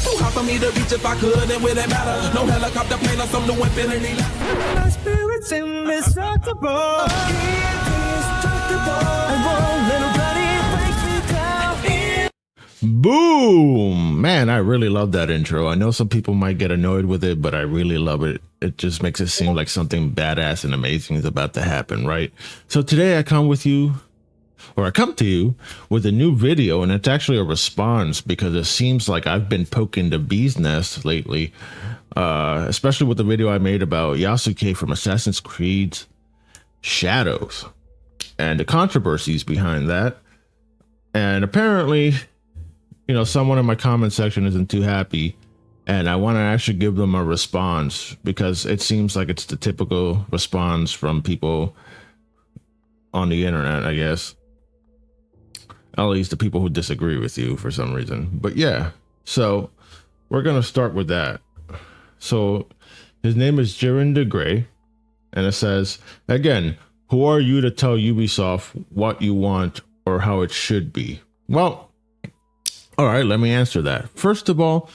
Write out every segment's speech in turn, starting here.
Too hard for me to reach if I could, and with it matter. No helicopter plane or some new infinity. My spirit's indestructible. Indestructible. I won't let nobody break me down. Boom! Man, I really love that intro. I know some people might get annoyed with it, but I really love it. It just makes it seem like something badass and amazing is about to happen, right? So today I come to you with a new video, and it's actually a response because it seems like I've been poking the bee's nest lately, especially with the video I made about Yasuke from Assassin's Creed Shadows and the controversies behind that. And apparently, you know, someone in my comment section isn't too happy, and I want to actually give them a response because it seems like it's the typical response from people on the internet, I guess. At least the people who disagree with you for some reason. But yeah, so we're going to start with that. So his name is Jiren the Gray, and it says, again, who are you to tell Ubisoft what you want or how it should be? Well, all right, let me answer that. First of all,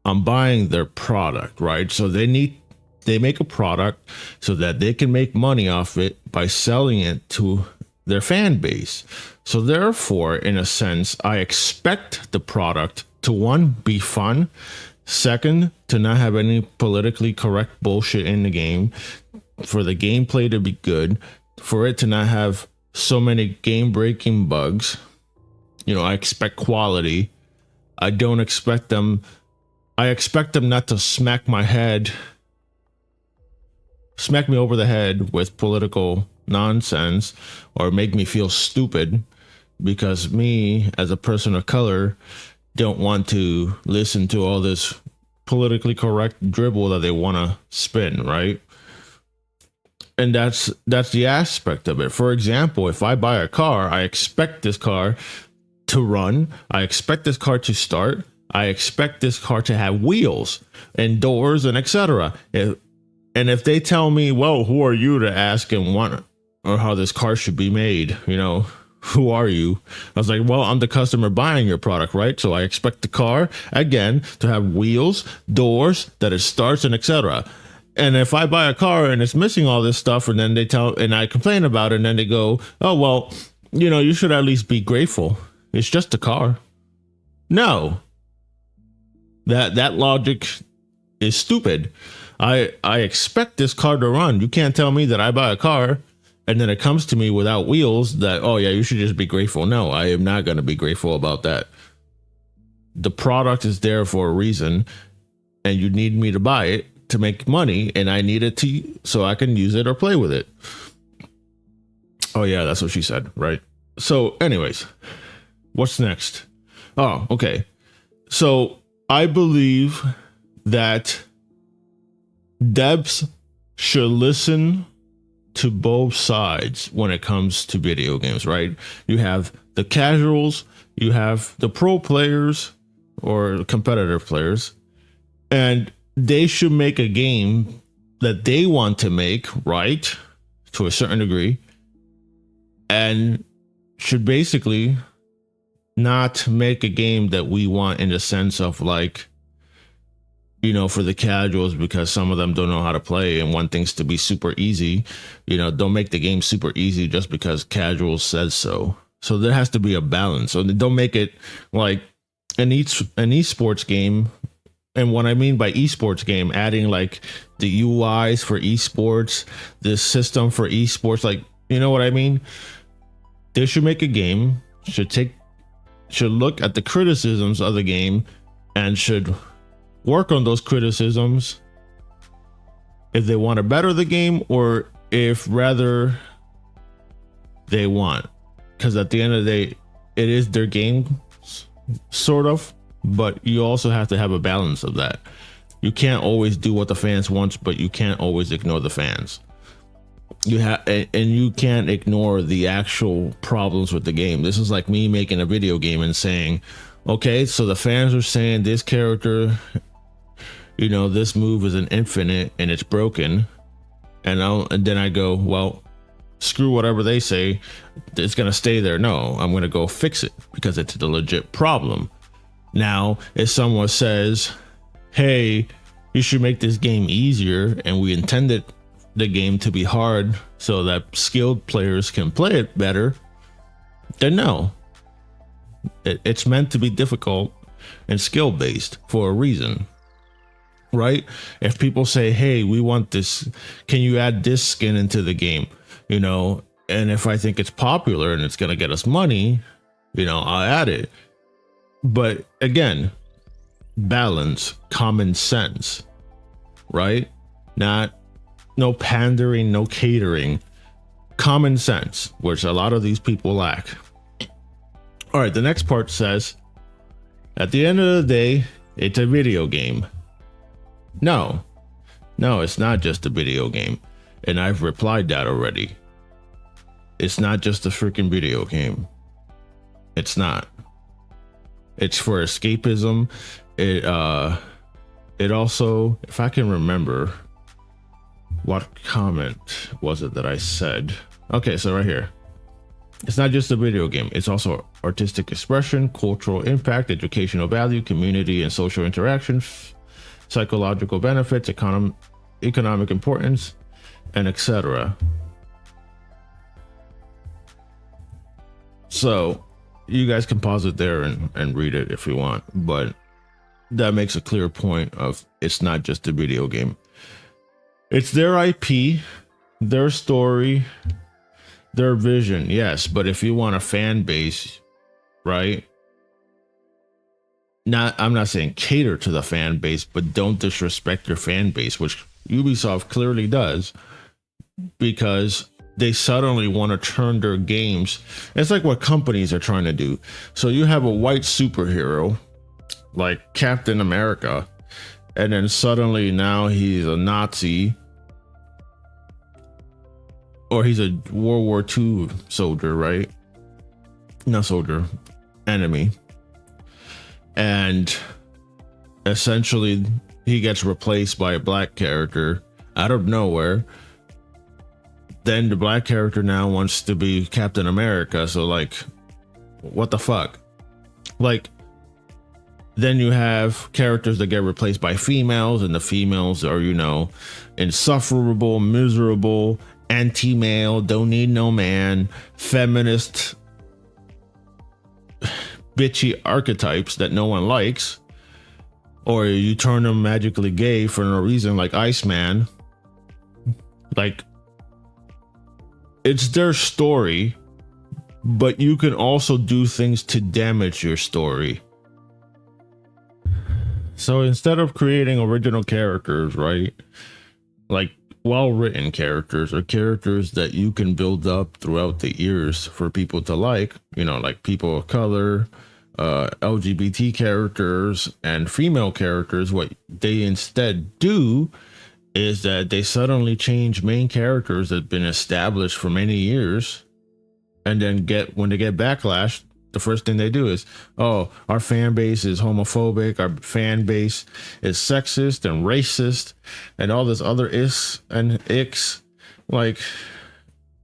I'm buying their product, right? So they make a product so that they can make money off it by selling it to their fan base. So therefore, in a sense, I expect the product to, one, be fun, second, to not have any politically correct bullshit in the game, for the gameplay to be good, for it to not have so many game-breaking bugs. You know, I expect quality. I expect them not to smack me over the head with political nonsense or make me feel stupid because me, as a person of color, don't want to listen to all this politically correct dribble that they want to spin, right? And that's the aspect of it. For example, if I buy a car, I expect this car to run, I expect this car to start, I expect this car to have wheels and doors and etc. And if they tell me, well, who are you to ask and want or how this car should be made, you know, who are you? I was like, well, I'm the customer buying your product, right? So I expect the car, again, to have wheels, doors, that it starts and etc. And if I buy a car and it's missing all this stuff, and then I complain about it, and then they go, oh, well, you know, you should at least be grateful. It's just a car. No. That logic is stupid. I expect this car to run. You can't tell me that I buy a car and then it comes to me without wheels that, oh yeah, you should just be grateful. No, I am not going to be grateful about that. The product is there for a reason, and you need me to buy it to make money, and I need it so I can use it or play with it. Oh yeah, that's what she said, right? So anyways, what's next? Oh, okay. So I believe that devs should listen to both sides when it comes to video games, right? You have the casuals, you have the pro players or competitive players, and they should make a game that they want to make, right? To a certain degree, and should basically not make a game that we want in the sense of, like, you know, for the casuals, because some of them don't know how to play and want things to be super easy. You know, don't make the game super easy just because casual says so. So there has to be a balance. So don't make it like an esports game. And what I mean by esports game, adding like the UIs for esports, this system for esports, like, you know what I mean? They should make a game, should look at the criticisms of the game and should work on those criticisms if they want to better the game, or if rather they want, because at the end of the day, it is their game, sort of, but you also have to have a balance of that. You can't always do what the fans want, but you can't always ignore the fans. And you can't ignore the actual problems with the game. This is like me making a video game and saying, okay, so the fans are saying this character, you know, this move is an infinite and it's broken, and then I go, well, screw whatever they say, it's gonna stay there. No, I'm gonna go fix it because it's the legit problem. Now, if someone says, hey, you should make this game easier, and we intended the game to be hard so that skilled players can play it better, then no. It's meant to be difficult and skill based for a reason, right? If people say, hey, we want this, can you add this skin into the game? You know, and if I think it's popular and it's going to get us money, you know, I'll add it. But again, balance, common sense, right? No pandering, no catering, common sense, which a lot of these people lack. All right, the next part says, at the end of the day, it's a video game. No, it's not just a video game. And I've replied that already. It's not just a freaking video game. It's not. It's for escapism. It also, if I can remember, what comment was it that I said? Okay, so right here. It's not just a video game. It's also artistic expression, cultural impact, educational value, community and social interaction, psychological benefits, economic importance, and etc. So you guys can pause it there and read it if you want, but that makes a clear point of it's not just a video game. It's their IP, their story, their vision, yes, but if you want a fan base, right? I'm not saying cater to the fan base, but don't disrespect your fan base, which Ubisoft clearly does, because they suddenly want to turn their games. It's like what companies are trying to do. So you have a white superhero like Captain America, and then suddenly now he's a Nazi, or he's a World War II soldier, right? Not soldier, enemy. And essentially he gets replaced by a black character out of nowhere. Then the black character now wants to be Captain America. So like, what the fuck? Like, then you have characters that get replaced by females, and the females are, you know, insufferable, miserable, anti-male, don't need no man, feminist, bitchy archetypes that no one likes. Or you turn them magically gay for no reason, like Iceman. Like, it's their story, but you can also do things to damage your story. So instead of creating original characters, right? Like well-written characters, or characters that you can build up throughout the years for people to like, you know, like people of color, LGBT characters and female characters, what they instead do is that they suddenly change main characters that have been established for many years, and then when they get backlash, the first thing they do is, oh, our fan base is homophobic, our fan base is sexist and racist and all this other is and icks, like,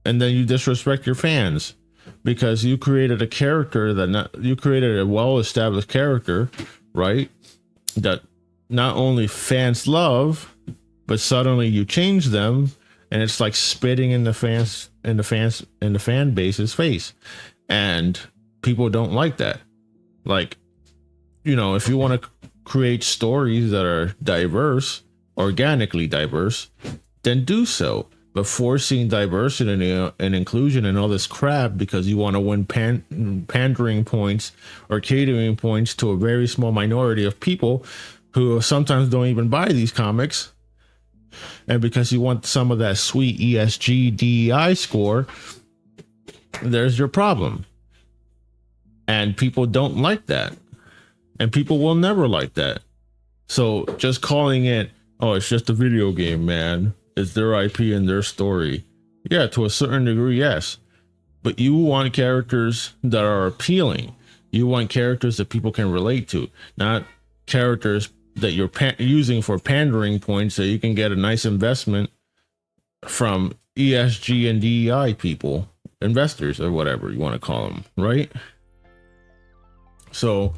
and then you disrespect your fans because you created a character you created a well-established character, right, that not only fans love, but suddenly you change them, and it's like spitting in the fan base's face. And people don't like that. Like, you know, if you want to create stories that are diverse, organically diverse, then do so. But forcing diversity and inclusion and all this crap because you want to win pandering points or catering points to a very small minority of people who sometimes don't even buy these comics, and because you want some of that sweet ESG DEI score, there's your problem. And people don't like that. And people will never like that. So just calling it, oh, it's just a video game, man. It's their IP and their story. Yeah, to a certain degree, yes. But you want characters that are appealing. You want characters that people can relate to, not characters that you're using for pandering points so you can get a nice investment from ESG and DEI people, investors, or whatever you want to call them, right? So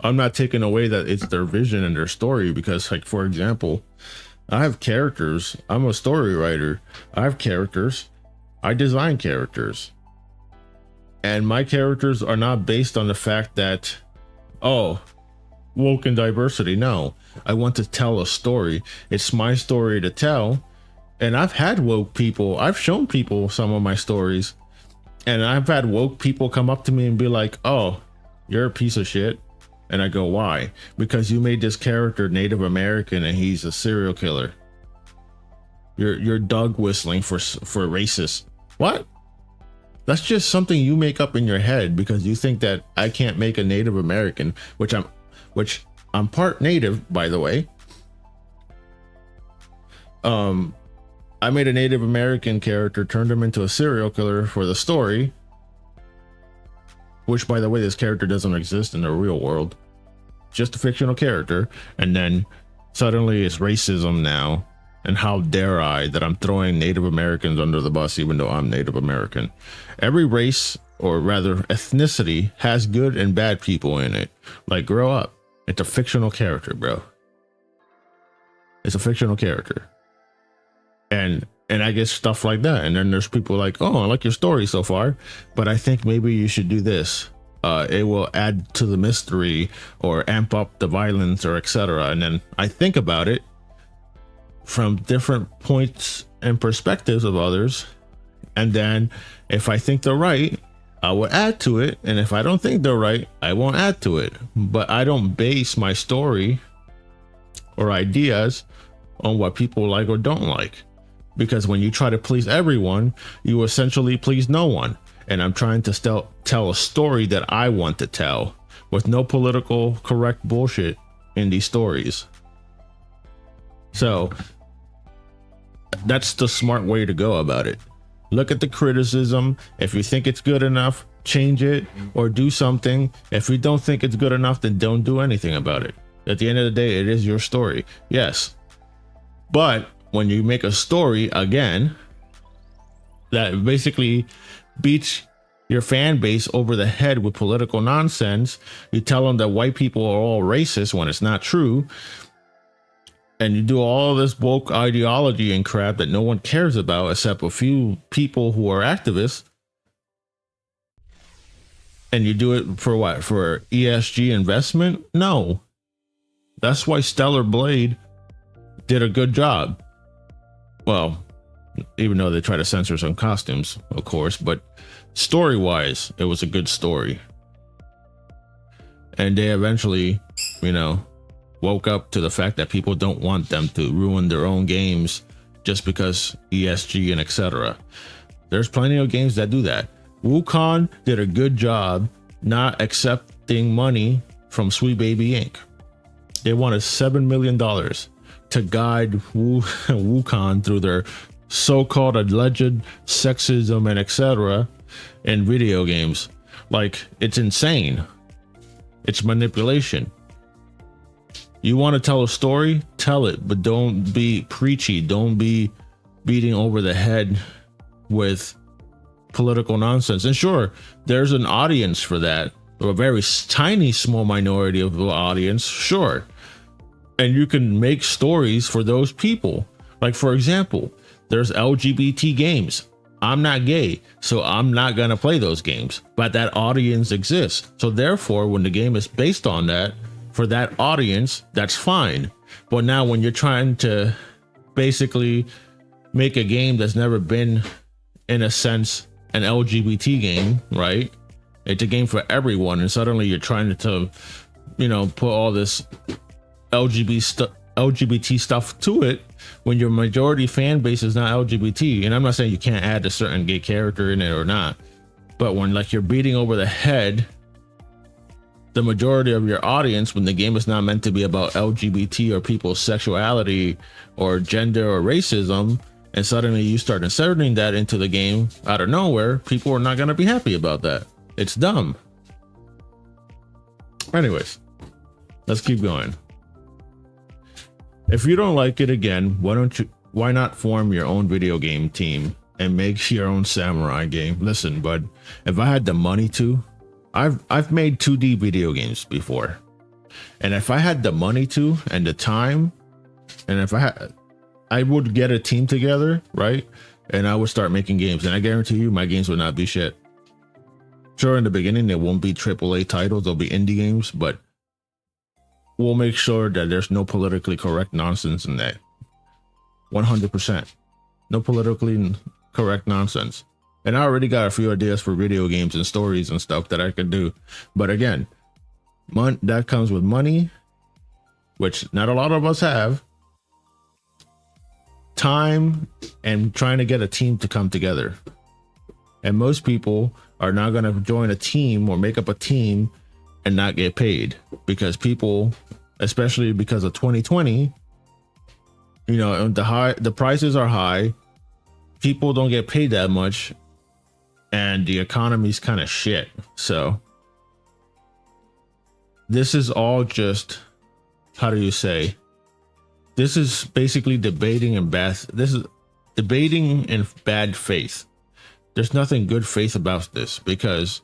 I'm not taking away that it's their vision and their story, because, like, for example, I have characters. I'm a story writer. I have characters. I design characters. And my characters are not based on the fact that, oh, woke and diversity. No, I want to tell a story. It's my story to tell. And I've had woke people, I've shown people some of my stories, and I've had woke people come up to me and be like, oh, you're a piece of shit. And I go, why? Because you made this character Native American and he's a serial killer. You're dog whistling for racist. What? That's just something you make up in your head because you think that I can't make a Native American, which I'm part Native, by the way. I made a Native American character, turned him into a serial killer for the story, which, by the way, this character doesn't exist in the real world, just a fictional character. And then suddenly it's racism now. And how dare I that I'm throwing Native Americans under the bus, even though I'm Native American. Every race, or rather ethnicity, has good and bad people in it. Like, grow up. It's a fictional character, bro. It's a fictional character. And I get stuff like that. And then there's people like, oh, I like your story so far, but I think maybe you should do this. It will add to the mystery or amp up the violence or etc. And then I think about it from different points and perspectives of others. And then if I think they're right, I will add to it. And if I don't think they're right, I won't add to it. But I don't base my story or ideas on what people like or don't like. Because when you try to please everyone, you essentially please no one. And I'm trying to tell a story that I want to tell with no political correct bullshit in these stories. So that's the smart way to go about it. Look at the criticism. If you think it's good enough, change it or do something. If you don't think it's good enough, then don't do anything about it. At the end of the day, it is your story. Yes. But when you make a story, again, that basically beats your fan base over the head with political nonsense, you tell them that white people are all racist when it's not true, and you do all this woke ideology and crap that no one cares about except a few people who are activists, and you do it for what? For ESG investment? No. That's why Stellar Blade did a good job. Well, even though they try to censor some costumes, of course, but story-wise, it was a good story. And they eventually, woke up to the fact that people don't want them to ruin their own games just because ESG and etc. There's plenty of games that do that. Wukong did a good job not accepting money from Sweet Baby Inc. They wanted $7 million to guide Wukong through their so-called alleged sexism and etc. in video games. Like, it's insane. It's manipulation. You want to tell a story? Tell it, but don't be preachy. Don't be beating over the head with political nonsense. And sure, there's an audience for that, a very tiny, small minority of the audience, sure. And you can make stories for those people. Like, for example, there's LGBT games. I'm not gay, so I'm not going to play those games, but that audience exists. So therefore, when the game is based on that, for that audience, that's fine. But now when you're trying to basically make a game that's never been, in a sense, an LGBT game, right? It's a game for everyone, and suddenly you're trying to put all this LGBT stuff to it when your majority fan base is not LGBT. And I'm not saying you can't add a certain gay character in it or not, but when like you're beating over the head the majority of your audience when the game is not meant to be about LGBT or people's sexuality or gender or racism, and suddenly you start inserting that into the game out of nowhere, people are not going to be happy about that. It's dumb. Anyways, let's keep going. If you don't like it, again, why not form your own video game team and make your own samurai game? Listen, bud, if I had the money to, I've made 2D video games before. And if I had the money to and the time, and if I would get a team together, right? And I would start making games. And I guarantee you my games would not be shit. Sure, in the beginning, they won't be AAA titles. They'll be indie games, but we'll make sure that there's no politically correct nonsense in that. 100%. No politically correct nonsense. And I already got a few ideas for video games and stories and stuff that I could do. But again, that comes with money, which not a lot of us have, time, and trying to get a team to come together. And most people are not going to join a team or make up a team and not get paid, because people, especially because of 2020, you know, the prices are high, people don't get paid that much, and the economy's kind of shit. So this is all just, how do you say, this is basically debating in bad faith. There's nothing good faith about this, because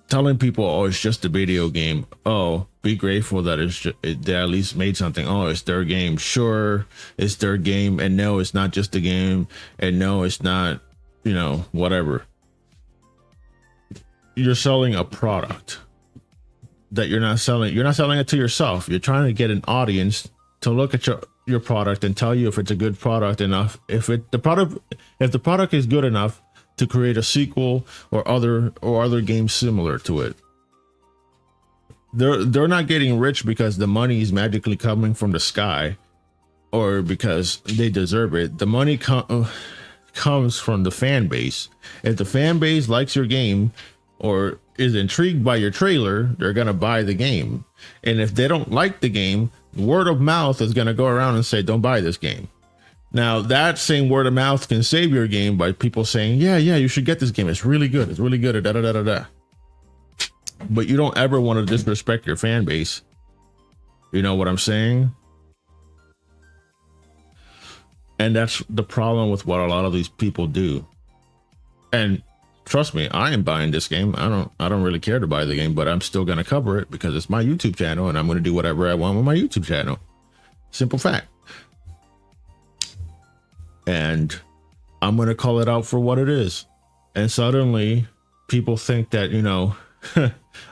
telling people, oh, it's just a video game. Oh, be grateful that they at least made something. Oh, it's their game. Sure, it's their game. And no, it's not just a game. And no, it's not, you know, whatever. You're selling a product that you're not selling. You're not selling it to yourself. You're trying to get an audience to look at your product and tell you if it's a good product enough. If the product is good enough to create a sequel or other games similar to it. They're not getting rich because the money is magically coming from the sky or because they deserve it. The money comes from the fan base. If the fan base likes your game or is intrigued by your trailer, they're gonna buy the game. And if they don't like the game, word of mouth is gonna go around and say, don't buy this game. Now, that same word of mouth can save your game by people saying, yeah, you should get this game. It's really good. It's really good. Da, da, da, da, da. But you don't ever want to disrespect your fan base. You know what I'm saying? And that's the problem with what a lot of these people do. And trust me, I am buying this game. I don't really care to buy the game, but I'm still going to cover it because it's my YouTube channel and I'm going to do whatever I want with my YouTube channel. Simple fact. And I'm going to call it out for what it is. And suddenly people think that, you know,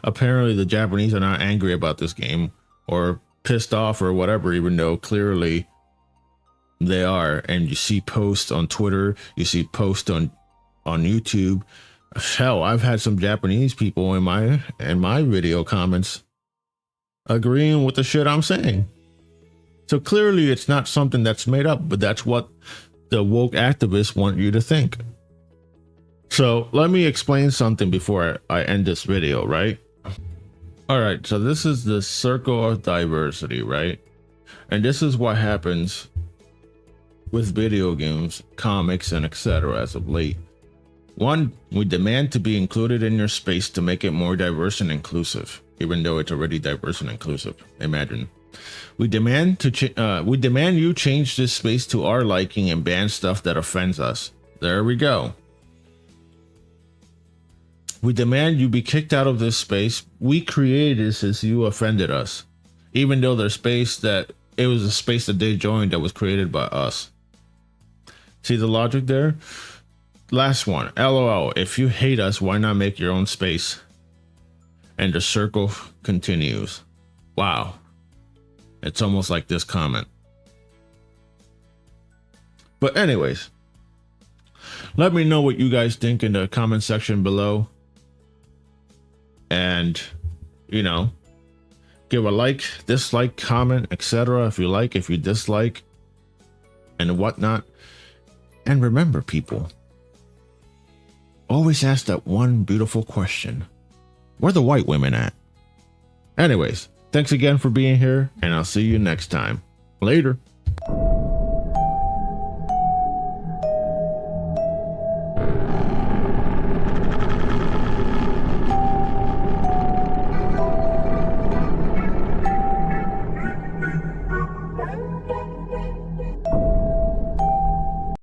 apparently the Japanese are not angry about this game or pissed off or whatever, even though clearly they are. And you see posts on Twitter, you see posts on YouTube. Hell, I've had some Japanese people in my video comments agreeing with the shit I'm saying. So clearly it's not something that's made up, but that's what the woke activists want you to think. So let me explain something before I end this video, right? All right, so this is the circle of diversity, right? And this is what happens with video games, comics, and etc. as of late. 1, we demand to be included in your space to make it more diverse and inclusive, even though it's already diverse and inclusive. Imagine. We demand you change this space to our liking and ban stuff that offends us. There we go. We demand you be kicked out of this space. We created this as you offended us, even though it was a space that they joined that was created by us. See the logic there? Last one, LOL. If you hate us, why not make your own space? And the circle continues. Wow. It's almost like this comment. But anyways, let me know what you guys think in the comment section below. And, you know, give a like, dislike, comment, etc. if you like, if you dislike, and whatnot. And remember, people, always ask that one beautiful question. Where the white women at? Anyways, thanks again for being here, and I'll see you next time. Later.